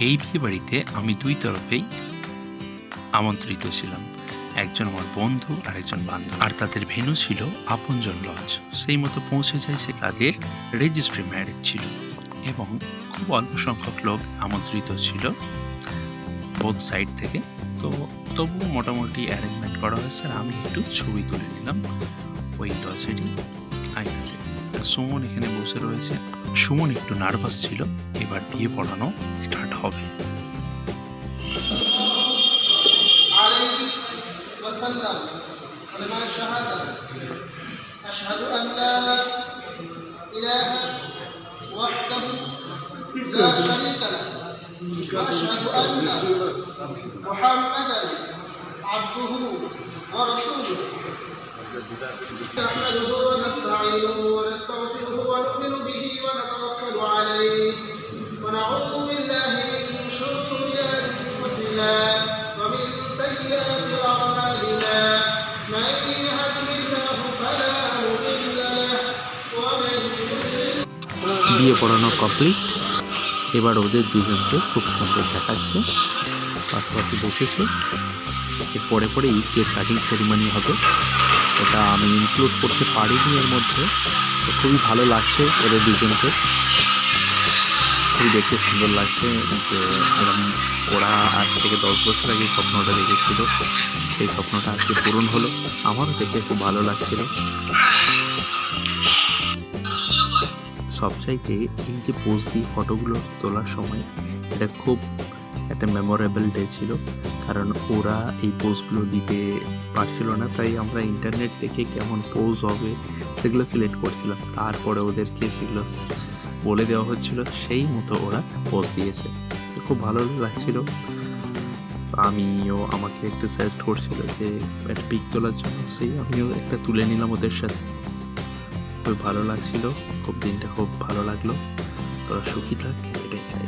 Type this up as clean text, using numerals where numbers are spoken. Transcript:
এই বিয়ে বাড়িতে আমি দুই তরফেই আমন্ত্রিত ছিলাম, একজন আমার বন্ধু আর একজন বান্ধব, আর তাদের ভেন্যু ছিল আপনজন লজ। সেই মতো পৌঁছে যায়, সে তাদের রেজিস্ট্রি ম্যারেজ ছিল এবং খুব অল্প সংখ্যক লোক আমন্ত্রিত ছিল বোথ সাইড থেকে। তো তবুও মোটামুটি অ্যারেঞ্জমেন্ট করা হয়েছে, আর আমি একটু ছবি তুলে নিলাম ওই লজেরই আইনাতে। সুমন এখানে বসে রয়েছে। সুমন একটু নার্ভাস ছিল, এবার বিয়ে পড়ানো স্টার্ট হবে। وسلم كلمة شهادة أشهد أن لا إله وحده لا شريك له وأشهد أن محمدا عبده ورسوله نحمده ونستعينه ونستغفره ونؤمن به ونتوكل عليه ونعوذ بالله من شرور أنفسنا ومن سيئات أعمالنا من يهده الله فلا مضل له ومن يضلل। বিয়ে পড়ানো কমপ্লিট। এবার ওদের দুজনকে খুব সুন্দর দেখাচ্ছে, পাশাপাশি বসেছে। এর পরে পরেই কেক কাটিং সেরিমনি হবে, ওটা আমি ইনক্লুড করতে পারিনি এর মধ্যে। তো খুবই ভালো লাগছে ওদের দুজনকে, খুবই দেখতে সুন্দর লাগছে যে এরকম ওরা আজ থেকে 10 বছর আগে স্বপ্নটা দেখেছিল, সেই স্বপ্নটা আজকে পূরণ হলো। আমারও দেখে খুব ভালো লাগছিল। সবচাইতে এই যে পোজ দিয়ে ফটোগুলো তোলার সময়, এটা খুব একটা মেমোরেবল ডে ছিল, কারণ ওরা এই পোজগুলো দিতে পারছিল না, তাই আমরা ইন্টারনেট থেকে কেমন পোজ হবে সেগুলো সিলেক্ট করছিলাম। তারপরে ওদেরকে সেগুলো বলে দেওয়া হচ্ছিল, সেই মতো ওরা পোজ দিয়েছে। খুব ভালো লাগছিল। আমিও আমাকে একটু সাজেস্ট করছিল যে একটা পিক তোলার জন্য, সেই আমিও একটা তুলে নিলাম ওদের সাথে। খুব ভালো লাগছিল, খুব দিনটা খুব ভালো লাগলো। তোরা সুখী থাক, এটাই চাই।